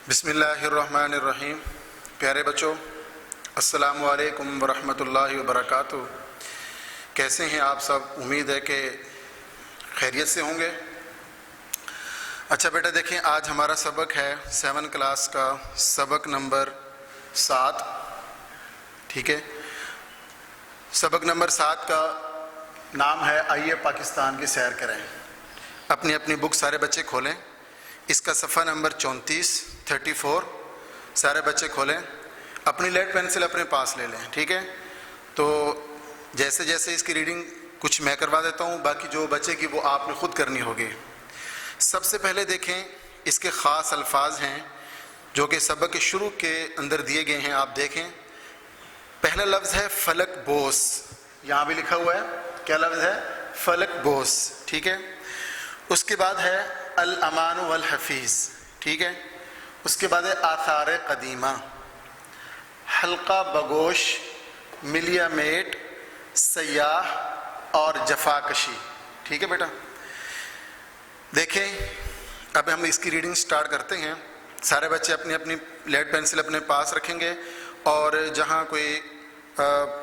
بسم اللہ الرحمن الرحیم۔ پیارے بچوں، السلام علیکم ورحمۃ اللہ وبرکاتہ۔ کیسے ہیں آپ سب؟ امید ہے کہ خیریت سے ہوں گے۔ اچھا بیٹا دیکھیں، آج ہمارا سبق ہے 7 کلاس کا سبق نمبر 7، ٹھیک ہے۔ سبق نمبر 7 کا نام ہے آئیے پاکستان کی سیر کریں۔ اپنی اپنی بک سارے بچے کھولیں، اس کا صفحہ نمبر 34 سارے بچے کھولیں، اپنی لیڈ پینسل اپنے پاس لے لیں، ٹھیک ہے۔ تو جیسے جیسے اس کی ریڈنگ کچھ میں کروا دیتا ہوں، باقی جو بچے کی وہ آپ نے خود کرنی ہوگی۔ سب سے پہلے دیکھیں اس کے خاص الفاظ ہیں جو کہ سبق کے شروع کے اندر دیے گئے ہیں، آپ دیکھیں۔ پہلا لفظ ہے فلک بوس، یہاں بھی لکھا ہوا ہے، کیا لفظ ہے؟ فلک بوس، ٹھیک ہے۔ اس کے بعد ہے الامان والحفیظ، ٹھیک ہے۔ اس کے بعد ہے آثار قدیمہ، حلقہ بگوش، ملیا میٹ، سیاح اور جفاکشی، ٹھیک ہے بیٹا۔ دیکھیں اب ہم اس کی ریڈنگ سٹارٹ کرتے ہیں۔ سارے بچے اپنی اپنی لیڈ پینسل اپنے پاس رکھیں گے، اور جہاں کوئی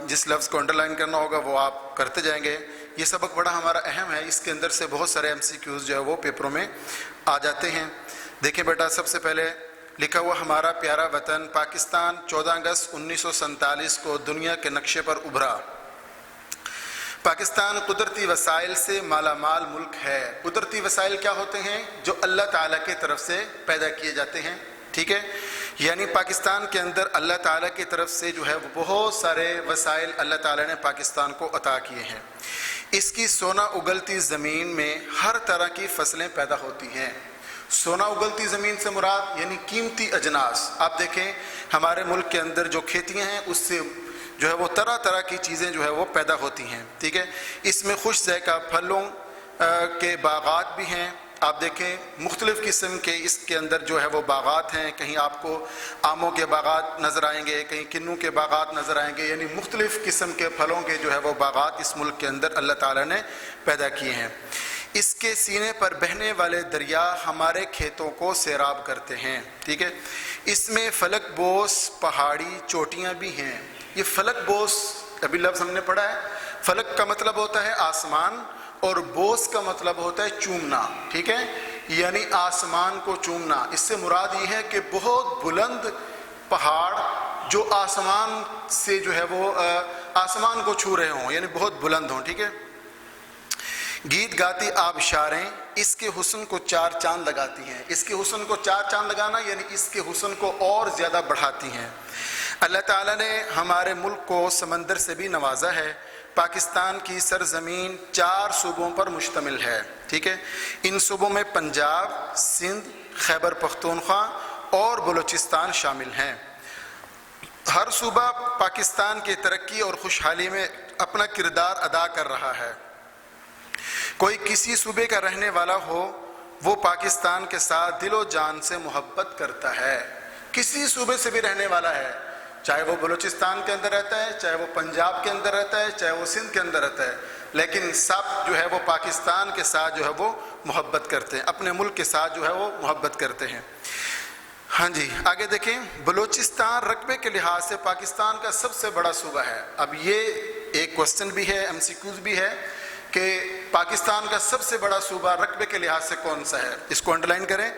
جس لفظ کو انڈر لائن کرنا ہوگا وہ آپ کرتے جائیں گے۔ یہ سبق بڑا ہمارا اہم ہے، اس کے اندر سے بہت سارے MCQs جو ہے وہ پیپروں میں آ جاتے ہیں۔ دیکھیں بیٹا، سب سے پہلے لکھا ہوا ہمارا پیارا وطن پاکستان 14 اگست 1947 کو دنیا کے نقشے پر ابھرا۔ پاکستان قدرتی وسائل سے مالا مال ملک ہے۔ قدرتی وسائل کیا ہوتے ہیں؟ جو اللہ تعالیٰ کی طرف سے پیدا کیے جاتے ہیں، ٹھیک ہے۔ یعنی پاکستان کے اندر اللہ تعالیٰ کی طرف سے جو ہے وہ بہت سارے وسائل اللہ تعالیٰ نے پاکستان کو عطا کیے ہیں۔ اس کی سونا اگلتی زمین میں ہر طرح کی فصلیں پیدا ہوتی ہیں۔ سونا اگلتی زمین سے مراد یعنی قیمتی اجناس۔ آپ دیکھیں ہمارے ملک کے اندر جو کھیتیاں ہیں اس سے جو ہے وہ طرح طرح کی چیزیں جو ہے وہ پیدا ہوتی ہیں، ٹھیک ہے۔ اس میں خوش ذائقہ پھلوں کے باغات بھی ہیں۔ آپ دیکھیں مختلف قسم کے اس کے اندر جو ہے وہ باغات ہیں، کہیں آپ کو آموں کے باغات نظر آئیں گے، کہیں کنوں کے باغات نظر آئیں گے، یعنی مختلف قسم کے پھلوں کے جو ہے وہ باغات اس ملک کے اندر اللہ تعالیٰ نے پیدا کیے ہیں۔ اس کے سینے پر بہنے والے دریا ہمارے کھیتوں کو سیراب کرتے ہیں، ٹھیک ہے۔ اس میں فلک بوس پہاڑی چوٹیاں بھی ہیں۔ یہ فلک بوس ابھی لفظ ہم نے پڑھا ہے، فلک کا مطلب ہوتا ہے آسمان، اور بوس کا مطلب ہوتا ہے چومنا، ٹھیک ہے، یعنی آسمان کو چومنا۔ اس سے مراد یہ ہے کہ بہت بلند پہاڑ جو آسمان سے جو ہے وہ آسمان کو چھو رہے ہوں، یعنی بہت بلند ہوں، ٹھیک ہے۔ گیت گاتی آبشاریں اس کے حسن کو 4 چاند لگاتی ہیں۔ اس کے حسن کو 4 چاند لگانا یعنی اس کے حسن کو اور زیادہ بڑھاتی ہیں۔ اللہ تعالیٰ نے ہمارے ملک کو سمندر سے بھی نوازا ہے۔ پاکستان کی سرزمین 4 صوبوں پر مشتمل ہے، ٹھیک ہے۔ ان صوبوں میں پنجاب، سندھ، خیبر پختونخوا اور بلوچستان شامل ہیں۔ ہر صوبہ پاکستان کی ترقی اور خوشحالی میں اپنا کردار ادا کر رہا ہے۔ کوئی کسی صوبے کا رہنے والا ہو، وہ پاکستان کے ساتھ دل و جان سے محبت کرتا ہے۔ کسی صوبے سے بھی رہنے والا ہے، چاہے وہ بلوچستان کے اندر رہتا ہے، چاہے وہ پنجاب کے اندر رہتا ہے، چاہے وہ سندھ کے اندر رہتا ہے، لیکن سب جو ہے وہ پاکستان کے ساتھ جو ہے وہ محبت کرتے ہیں، اپنے ملک کے ساتھ جو ہے وہ محبت کرتے ہیں۔ ہاں جی، آگے دیکھیں، بلوچستان رقبے کے لحاظ سے پاکستان کا سب سے بڑا صوبہ ہے۔ اب یہ ایک کوسچن بھی ہے، MCQs بھی ہے کہ پاکستان کا سب سے بڑا صوبہ رقبے کے لحاظ سے کون سا ہے؟ اس کو انڈرلائن کریں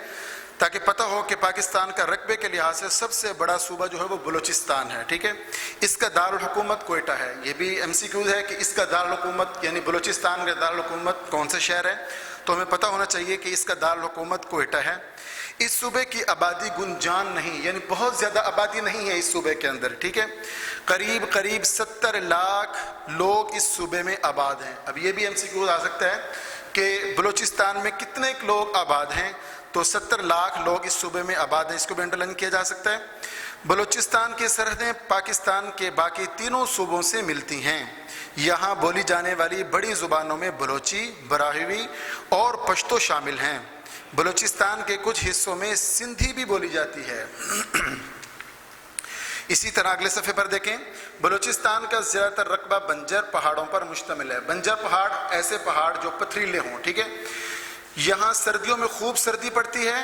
تاکہ پتہ ہو کہ پاکستان کا رقبے کے لحاظ سے سب سے بڑا صوبہ جو ہے وہ بلوچستان ہے، ٹھیک ہے۔ اس کا دارالحکومت کوئٹہ ہے۔ یہ بھی MCQ ہے کہ اس کا دارالحکومت یعنی بلوچستان کا دارالحکومت کون سے شہر ہے، تو ہمیں پتہ ہونا چاہیے کہ اس کا دارالحکومت کوئٹہ ہے۔ اس صوبے کی آبادی گنجان نہیں، یعنی بہت زیادہ آبادی نہیں ہے اس صوبے کے اندر، ٹھیک ہے۔ قریب 70 لاکھ لوگ اس صوبے میں آباد ہیں۔ اب یہ بھی MCQ آ سکتا ہے کہ بلوچستان میں کتنے لوگ آباد ہیں، تو 70 لاکھ لوگ اس صوبے میں آباد ہیں، اس کو بھی انڈرلائن کیا جا سکتا ہے۔ بلوچستان کی سرحدیں پاکستان کے باقی تینوں صوبوں سے ملتی ہیں۔ یہاں بولی جانے والی بڑی زبانوں میں بلوچی، براہوی اور پشتو شامل ہیں۔ بلوچستان کے کچھ حصوں میں سندھی بھی بولی جاتی ہے۔ اسی طرح اگلے صفحے پر دیکھیں، بلوچستان کا زیادہ تر رقبہ بنجر پہاڑوں پر مشتمل ہے۔ بنجر پہاڑ ایسے پہاڑ جو پتھریلے ہوں، ٹھیک ہے۔ یہاں سردیوں میں خوب سردی پڑتی ہے،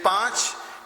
5,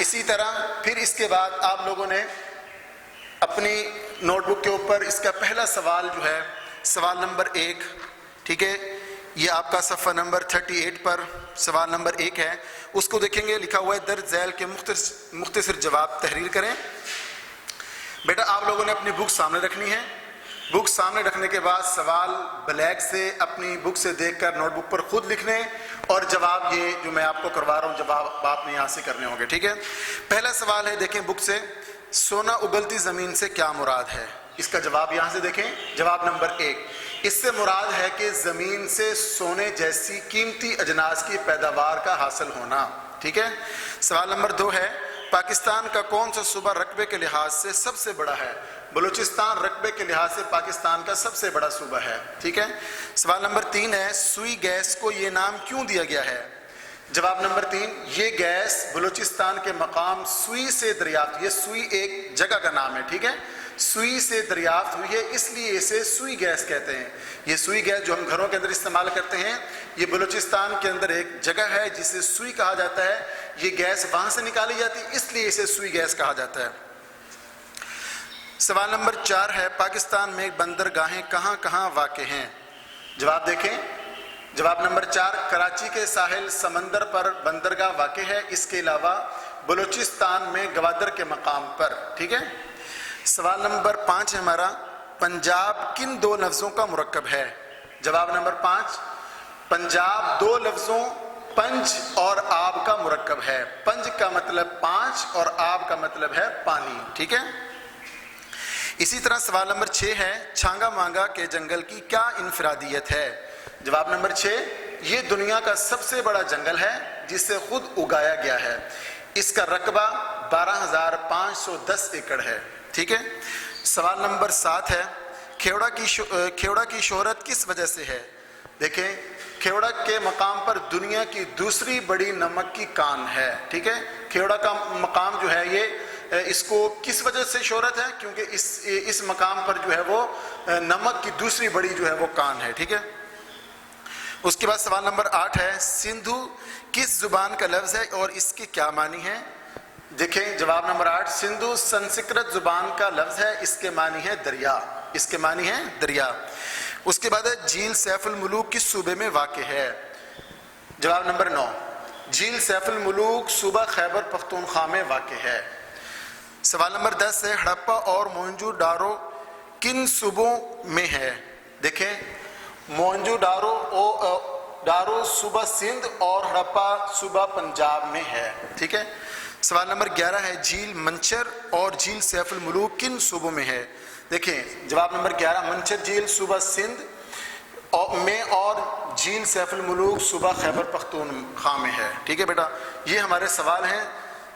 اسی طرح پھر اس کے بعد آپ لوگوں نے اپنی نوٹ بک کے اوپر اس کا پہلا سوال جو ہے سوال نمبر 1، ٹھیک ہے، یہ آپ کا صفحہ نمبر 38 پر سوال نمبر 1 ہے، اس کو دیکھیں گے، لکھا ہوا ہے درج ذیل کے مختصر جواب تحریر کریں۔ بیٹا آپ لوگوں نے اپنی بک سامنے رکھنی ہے، بک سامنے رکھنے کے بعد سوال بلیک سے اپنی بک سے دیکھ کر نوٹ بک پر خود لکھنے، اور جواب یہ جو میں آپ کو کروا رہا ہوں جواب آپ نے یہاں سے کرنے ہوں گے، ٹھیک ہے۔ پہلا سوال ہے، دیکھیں بک سے، سونا اگلتی زمین سے کیا مراد ہے؟ اس کا جواب یہاں سے دیکھیں، جواب نمبر 1، اس سے مراد ہے کہ زمین سے سونے جیسی قیمتی اجناس کی پیداوار کا حاصل ہونا، ٹھیک ہے۔ سوال نمبر 2 ہے، پاکستان کا کون سا صوبہ رقبے کے لحاظ سے سب سے بڑا ہے؟ بلوچستان رقبے کے لحاظ سے پاکستان کا سب سے بڑا صوبہ ہے، ٹھیک ہے۔ سوال نمبر 3 ہے، سوئی گیس کو یہ نام کیوں دیا گیا ہے؟ جواب نمبر 3، یہ گیس بلوچستان کے مقام سوئی سے دریافت، یہ سوئی ایک جگہ کا نام ہے، ٹھیک ہے، سوئی سے دریافت ہوئی ہے، اس لیے اسے سوئی گیس کہتے ہیں۔ یہ سوئی گیس جو ہم گھروں کے اندر استعمال کرتے ہیں، یہ بلوچستان کے اندر ایک جگہ ہے جسے سوئی کہا جاتا ہے، یہ گیس وہاں سے نکالی جاتی ہے، اس لیے اسے سوئی گیس کہا جاتا ہے۔ سوال نمبر 4 ہے، پاکستان میں بندرگاہیں کہاں کہاں واقع ہیں؟ جواب دیکھیں، جواب نمبر 4، کراچی کے ساحل سمندر پر بندرگاہ واقع ہے، اس کے علاوہ بلوچستان میں گوادر کے مقام پر، ٹھیک ہے۔ سوال نمبر 5 ہے ہمارا، پنجاب کن 2 لفظوں کا مرکب ہے؟ جواب نمبر 5، پنجاب 2 لفظوں پنج اور آب کا مرکب ہے، پنج کا مطلب 5 اور آب کا مطلب ہے پانی، ٹھیک ہے۔ اسی طرح سوال نمبر 6 ہے، چھانگا مانگا کے جنگل کی کیا انفرادیت ہے؟ جواب نمبر 6، یہ دنیا کا سب سے بڑا جنگل ہے جسے خود اگایا گیا ہے، اس کا رقبہ 12,510 ایکڑ ہے، ٹھیک ہے۔ سوال نمبر 7 ہے، کھیوڑا کی شہرت کس وجہ سے ہے؟ دیکھیں، کھیوڑا کے مقام پر دنیا کی دوسری بڑی نمک کی کان ہے، ٹھیک ہے۔ کھیوڑا کا مقام جو ہے یہ اس کو کس وجہ سے شہرت ہے؟ کیونکہ اس مقام پر جو ہے وہ نمک کی دوسری بڑی جو ہے وہ کان ہے، ٹھیک ہے۔ اس کے بعد سوال نمبر 8 ہے، سندھو کس زبان کا لفظ ہے اور اس کے کیا معنی ہے؟ دیکھیں جواب نمبر 8، سندھو سنسکرت زبان کا لفظ ہے، اس کے معنی ہے دریا، اس کے معنی ہے دریا۔ اس کے بعد ہے، جھیل سیف الملوک کس صوبے میں واقع ہے؟ جواب نمبر 9، جھیل سیف الملوک صوبہ خیبر پختونخوا میں واقع ہے۔ سوال نمبر 10 ہے، ہڑپا اور موہنجو ڈارو کن صوبوں میں ہے؟ دیکھیں، موہنجو ڈارو صوبہ سندھ اور ہڑپا صوبہ پنجاب میں ہے، ٹھیک ہے۔ سوال نمبر 11 ہے، جھیل منچر اور جھیل سیف الملوک کن صوبوں میں ہے؟ دیکھیں جواب نمبر 11، منچر جھیل صوبہ سندھ میں اور جھیل سیف الملوک صوبہ خیبر پختونخوا میں ہے، ٹھیک ہے بیٹا۔ یہ ہمارے سوال ہیں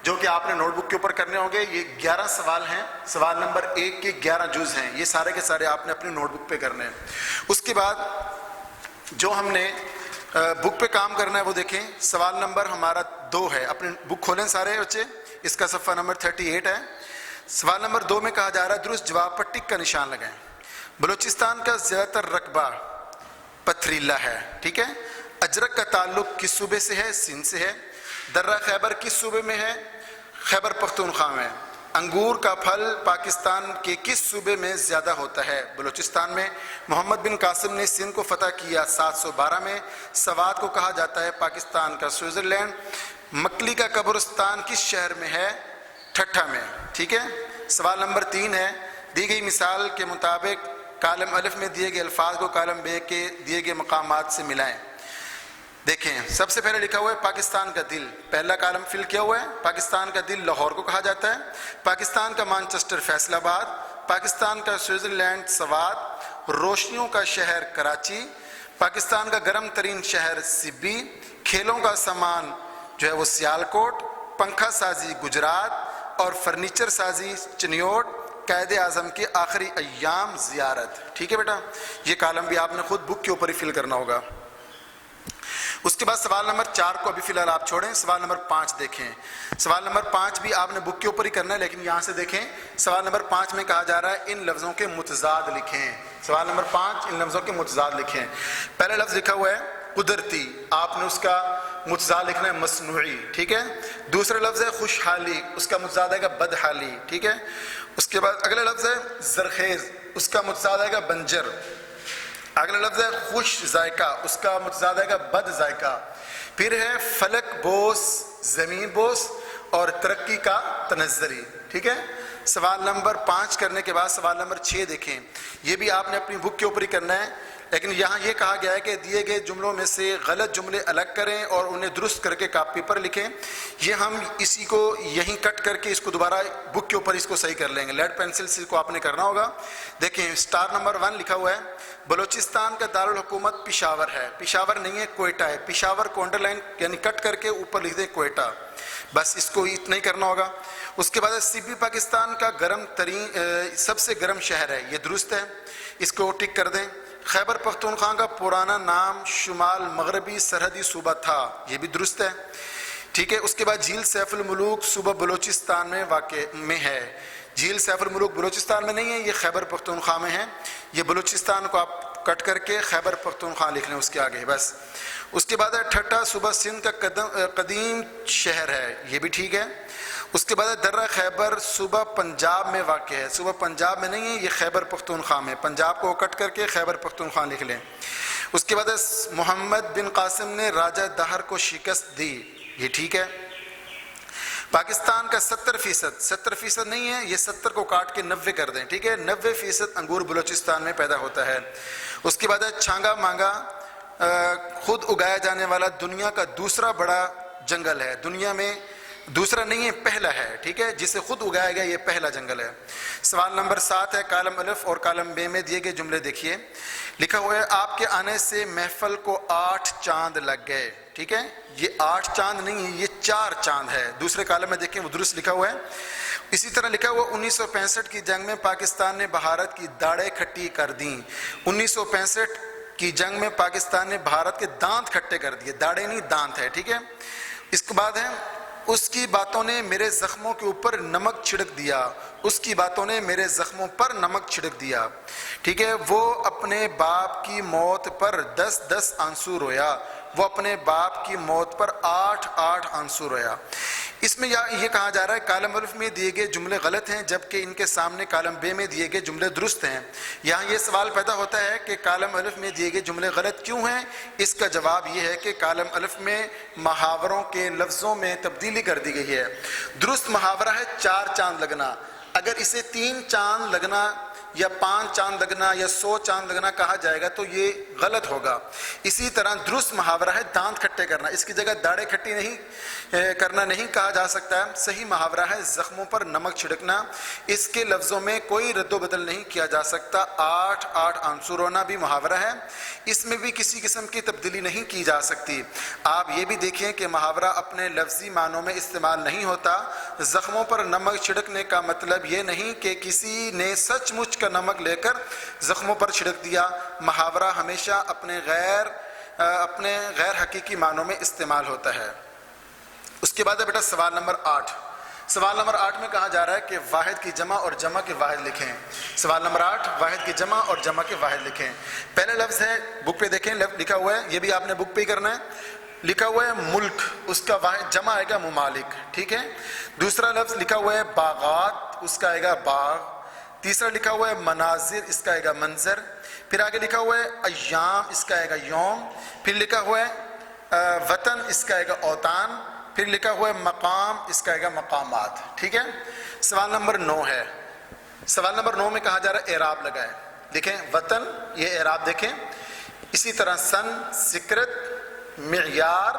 جو کہ آپ نے نوٹ بک کے اوپر کرنے ہوں گے، یہ 11 سوال ہیں، سوال نمبر 1 کے 11 جز ہیں، یہ سارے کے سارے آپ نے اپنی نوٹ بک پہ کرنے ہیں۔ اس کے بعد جو ہم نے بک پہ کام کرنا ہے وہ دیکھیں، سوال نمبر ہمارا 2 ہے، اپنی بک کھولیں سارے بچے، اس کا صفحہ نمبر 38 ہے۔ سوال نمبر 2 میں کہا جا رہا ہے، درست جواب پر ٹک کا نشان لگائیں۔ بلوچستان کا زیادہ تر رقبہ پتھریلا ہے، ٹھیک ہے۔ اجرک کا تعلق کس صوبے سے ہے؟ سندھ سے ہے۔ درہ خیبر کس صوبے میں ہے؟ خیبر پختونخوا میں۔ انگور کا پھل پاکستان کے کس صوبے میں زیادہ ہوتا ہے؟ بلوچستان میں۔ محمد بن قاسم نے سندھ کو فتح کیا 712 میں۔ سوات کو کہا جاتا ہے پاکستان کا سوئٹزرلینڈ۔ مکلی کا قبرستان کس شہر میں ہے؟ ٹھٹھا میں، ٹھیک ہے۔ سوال نمبر 3 ہے، دی گئی مثال کے مطابق کالم الف میں دیے گئے الفاظ کو کالم ب کے دیے گئے مقامات سے ملائیں۔ دیکھیں سب سے پہلے لکھا ہوا ہے پاکستان کا دل، پہلا کالم فل کیا ہوا ہے، پاکستان کا دل لاہور کو کہا جاتا ہے، پاکستان کا مانچسٹر فیصل آباد، پاکستان کا سوئٹزرلینڈ سوات، روشنیوں کا شہر کراچی، پاکستان کا گرم ترین شہر سبی، کھیلوں کا سامان جو ہے وہ سیالکوٹ، پنکھا سازی گجرات اور فرنیچر سازی چنیوٹ، قائد اعظم کے آخری ایام زیارت، ٹھیک ہے بیٹا۔ یہ کالم بھی آپ نے خود بک کے اوپر ہی فل کرنا ہوگا۔ اس کے بعد سوال نمبر 4 کو ابھی فی الحال آپ چھوڑیں، سوال نمبر 5 دیکھیں۔ سوال نمبر 5 بھی آپ نے بک کے اوپر ہی کرنا ہے، لیکن یہاں سے دیکھیں سوال نمبر 5 میں کہا جا رہا ہے ان لفظوں کے متضاد لکھیں۔ سوال نمبر 5 ان لفظوں کے متضاد لکھیں۔ پہلا لفظ لکھا ہوا ہے قدرتی، آپ نے اس کا متضاد لکھنا ہے مصنوعی، ٹھیک ہے. دوسرا لفظ ہے خوشحالی، اس کا متضاد آئے گا بدحالی، ٹھیک ہے. اس کے بعد اگلا لفظ ہے زرخیز، اس کا متضاد آئے گا بنجر. اگلا لفظ ہے خوش ذائقہ، اس کا متضاد آئے گا بد ذائقہ. پھر ہے فلک بوس، زمین بوس، اور ترقی کا تنزلی، ٹھیک ہے. سوال نمبر 5 کرنے کے بعد سوال نمبر 6 دیکھیں. یہ بھی آپ نے اپنی بک کے اوپر ہی کرنا ہے، لیکن یہاں یہ کہا گیا ہے کہ دیے گئے جملوں میں سے غلط جملے الگ کریں اور انہیں درست کر کے کاپی پر لکھیں. یہ ہم اسی کو یہیں کٹ کر کے اس کو دوبارہ بک کے اوپر اس کو صحیح کر لیں گے. لیڈ پینسل سے کو آپ نے کرنا ہوگا. دیکھیں اسٹار نمبر 1 لکھا ہوا ہے بلوچستان کا دارالحکومت پشاور ہے. پشاور نہیں ہے، کوئٹہ ہے. پشاور کو انڈر لائن یعنی کٹ کر کے اوپر لکھ دیں کوئٹہ، بس اس کو اتنا ہی کرنا ہوگا. اس کے بعد سبی پاکستان کا گرم ترین سب سے گرم شہر ہے، یہ درست ہے، اس کو ٹک کر دیں. خیبر پختونخوا کا پرانا نام شمال مغربی سرحدی صوبہ تھا، یہ بھی درست ہے، ٹھیک ہے. اس کے بعد جھیل سیف الملوک صوبہ بلوچستان میں واقع میں ہے. جھیل سیف الملوک بلوچستان میں نہیں ہے، یہ خیبر پختونخوا میں ہے. یہ بلوچستان کو آپ کٹ کر کے خیبر پختونخوا لکھ لیں اس کے آگے بس. اس کے بعد ہے ٹھٹا صوبہ سندھ کا قدیم شہر ہے، یہ بھی ٹھیک ہے. اس کے بعد درہ خیبر صوبہ پنجاب میں واقع ہے. صوبہ پنجاب میں نہیں ہے، یہ خیبر پختونخوا میں. پنجاب کو کٹ کر کے خیبر پختونخوا لکھ لیں. اس کے بعد محمد بن قاسم نے راجہ دہر کو شکست دی، یہ ٹھیک ہے. پاکستان کا 70% نہیں ہے، یہ 70 کو کاٹ کے 90 کر دیں، ٹھیک ہے. 90% انگور بلوچستان میں پیدا ہوتا ہے. اس کے بعد ہے چھانگا مانگا خود اگایا جانے والا دنیا کا دوسرا بڑا جنگل ہے. دنیا میں دوسرا نہیں ہے، پہلا ہے، ٹھیک ہے. جسے خود اگایا گیا، یہ پہلا جنگل ہے. سوال نمبر 7 ہے کالم الف اور کالم بے میں دیے گئے جملے دیکھیے. لکھا ہوا ہے آپ کے آنے سے محفل کو 8 چاند لگ گئے، ٹھیک ہے. یہ 8 چاند نہیں ہے، یہ 4 چاند ہے. دوسرے کالم میں دیکھیں وہ درست لکھا ہوا ہے. اسی طرح لکھا ہوا 1965 کی جنگ میں پاکستان نے بھارت کی داڑیں کھٹی کر دیں. 1965 کی جنگ میں پاکستان نے بھارت کے دانت کھٹے کر دیے، داڑیں نہیں دانت ہے، ٹھیک ہے. اس کے بعد ہے اس کی باتوں نے میرے زخموں کے اوپر نمک چھڑک دیا. اس کی باتوں نے میرے زخموں پر نمک چھڑک دیا، ٹھیک ہے. وہ اپنے باپ کی موت پر 10 آنسو رویا. وہ اپنے باپ کی موت پر 8 آنسو رویا. اس میں یہ کہا جا رہا ہے کالم الف میں دیے گئے جملے غلط ہیں جبکہ ان کے سامنے کالم بے میں دیے گئے جملے درست ہیں. یہاں یہ سوال پیدا ہوتا ہے کہ کالم الف میں دیے گئے جملے غلط کیوں ہیں. اس کا جواب یہ ہے کہ کالم الف میں محاوروں کے لفظوں میں تبدیلی کر دی گئی ہے. درست محاورہ ہے 4 چاند لگنا. اگر اسے 3 چاند لگنا یا 5 چاند لگنا یا 100 چاند لگنا کہا جائے گا تو یہ غلط ہوگا. اسی طرح درست محاورہ ہے دانت کھٹے کرنا. اس کی جگہ داڑیں کھٹی نہیں کرنا نہیں کہا جا سکتا ہے. صحیح محاورہ ہے زخموں پر نمک چھڑکنا. اس کے لفظوں میں کوئی رد و بدل نہیں کیا جا سکتا. 8 آنسو رونا بھی محاورہ ہے، اس میں بھی کسی قسم کی تبدیلی نہیں کی جا سکتی. آپ یہ بھی دیکھیں کہ محاورہ اپنے لفظی معنوں میں استعمال نہیں ہوتا. زخموں پر نمک چھڑکنے کا مطلب یہ نہیں کہ کسی نے سچ مچ کا نمک لے کر زخموں پر چھڑک دیا. محاورہ ہمیشہ اپنے غیر حقیقی معنوں میں استعمال ہوتا ہے. اس کے بعد ہے بیٹا سوال نمبر 8. سوال نمبر 8 میں کہا جا رہا ہے کہ واحد کی جمع اور جمع کے واحد لکھیں. سوال نمبر 8 واحد کی جمع اور جمع کے واحد لکھیں. پہلا لفظ ہے بک پہ دیکھیں لکھا ہوا ہے، یہ بھی آپ نے بک پہ ہی کرنا ہے. لکھا ہوا ہے ملک، اس کا واحد جمع آئے گا ممالک، ٹھیک ہے. دوسرا لفظ لکھا ہوا ہے باغات، اس کا آئے گا باغ. تیسرا لکھا ہوا ہے مناظر، اس کا آئے گا منظر. پھر آگے لکھا ہوا ہے ایام، اس کا آئے گا یوم. پھر لکھا ہوا ہے وطن، اس کا آئے گا اوطان. پھر لکھا ہوا ہے مقام، اس کا آئے گا مقامات، ٹھیک ہے. سوال نمبر 9 ہے. سوال نمبر 9 میں کہا جا رہا ہے اعراب لگائیں. دیکھیں وطن، یہ اعراب دیکھیں. اسی طرح سن، سکرت، معیار،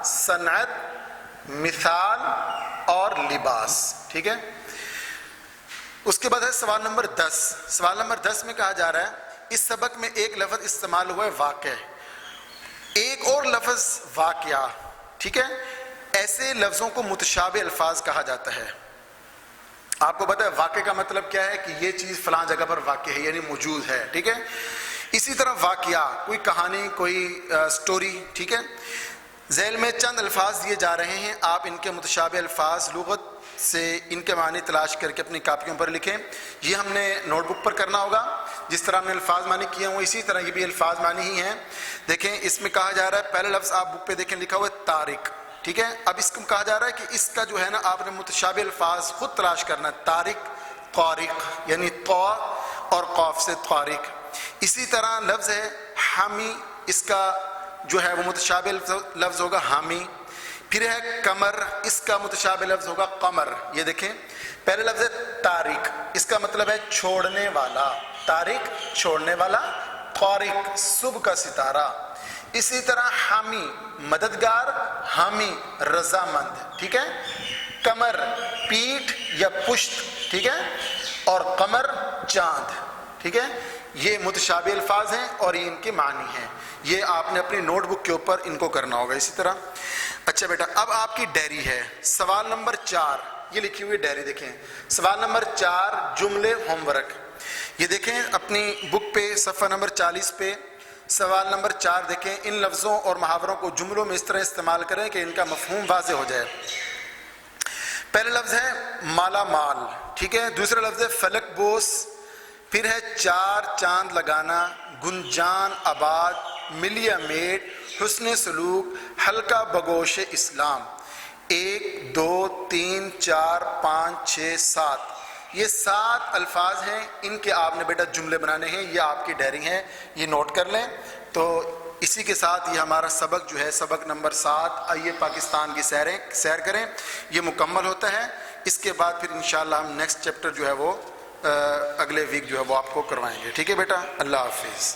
صنعت، مثال اور لباس، ٹھیک ہے. اس کے بعد ہے سوال نمبر 10. سوال نمبر 10 میں کہا جا رہا ہے اس سبق میں ایک لفظ استعمال ہوا ہے واقع، ایک اور لفظ واقعہ، ٹھیک ہے. ایسے لفظوں کو متشابہ الفاظ کہا جاتا ہے. آپ کو پتہ ہے واقع کا مطلب کیا ہے کہ یہ چیز فلاں جگہ پر واقع ہے یعنی موجود ہے، ٹھیک ہے. اسی طرح واقعہ کوئی کہانی، کوئی سٹوری، ٹھیک ہے. ذیل میں چند الفاظ دیے جا رہے ہیں، آپ ان کے متشابہ الفاظ لغت سے ان کے معنی تلاش کر کے اپنی کاپیوں پر لکھیں۔ یہ ہم نے نوٹ بک پر کرنا ہوگا، جس طرح ہم نے الفاظ معنی کیے ہیں وہ اسی طرح یہ بھی الفاظ معنی ہی ہیں۔ دیکھیں اس میں کہا جا رہا ہے، پہلا لفظ آپ بک پہ دیکھیں لکھا ہوا ہے طارق، ٹھیک ہے۔ اب اس کو کہا جا رہا ہے کہ اس کا جو ہے نا آپ نے متشابہ الفاظ خود تلاش کرنا ہے، طارق، طارق یعنی طا اور قاف سے طارق۔ اسی طرح لفظ ہے حامی، اس کا جو ہے وہ متشابہ لفظ ہوگا حامی۔ پھر ہے قمر، اس کا متشابہ لفظ ہوگا قمر۔ یہ دیکھیں پہلے لفظ ہے طارق، اس کا مطلب ہے چھوڑنے والا، طارق چھوڑنے والا، طارق صبح کا ستارہ۔ اسی طرح حامی مددگار، حامی رضامند، ٹھیک ہے۔ قمر پیٹھ یا پشت، ٹھیک ہے، اور قمر چاند، ٹھیک ہے۔ یہ متشابہ الفاظ ہیں اور یہ ان کے معنی ہیں، یہ آپ نے اپنی نوٹ بک کے اوپر ان کو کرنا ہوگا اسی طرح۔ اچھا بیٹا، اب آپ کی ڈائری ہے، سوال نمبر 4 یہ لکھی ہوئی ڈائری دیکھیں، سوال نمبر 4 جملے ہوم ورک۔ یہ دیکھیں اپنی بک پہ صفحہ نمبر 40 پہ سوال نمبر 4 دیکھیں، ان لفظوں اور محاوروں کو جملوں میں اس طرح استعمال کریں کہ ان کا مفہوم واضح ہو جائے۔ پہلا لفظ ہے مالا مال، ٹھیک ہے۔ دوسرا لفظ ہے فلک بوس، پھر ہے 4 چاند لگانا، گنجان آباد، ملیہ میٹ، حسن سلوک، حلقہ بگوش اسلام۔ 1 2 3 4 5 6 7 یہ 7 الفاظ ہیں، ان کے آپ نے بیٹا جملے بنانے ہیں، یہ آپ کی ڈائری ہیں، یہ نوٹ کر لیں۔ تو اسی کے ساتھ یہ ہمارا سبق جو ہے سبق نمبر 7 آئیے پاکستان کی سیر کریں یہ مکمل ہوتا ہے۔ اس کے بعد پھر انشاءاللہ ہم نیکسٹ چیپٹر جو ہے وہ اگلے ویک جو ہے وہ آپ کو کروائیں گے، ٹھیک ہے بیٹا۔ اللہ حافظ۔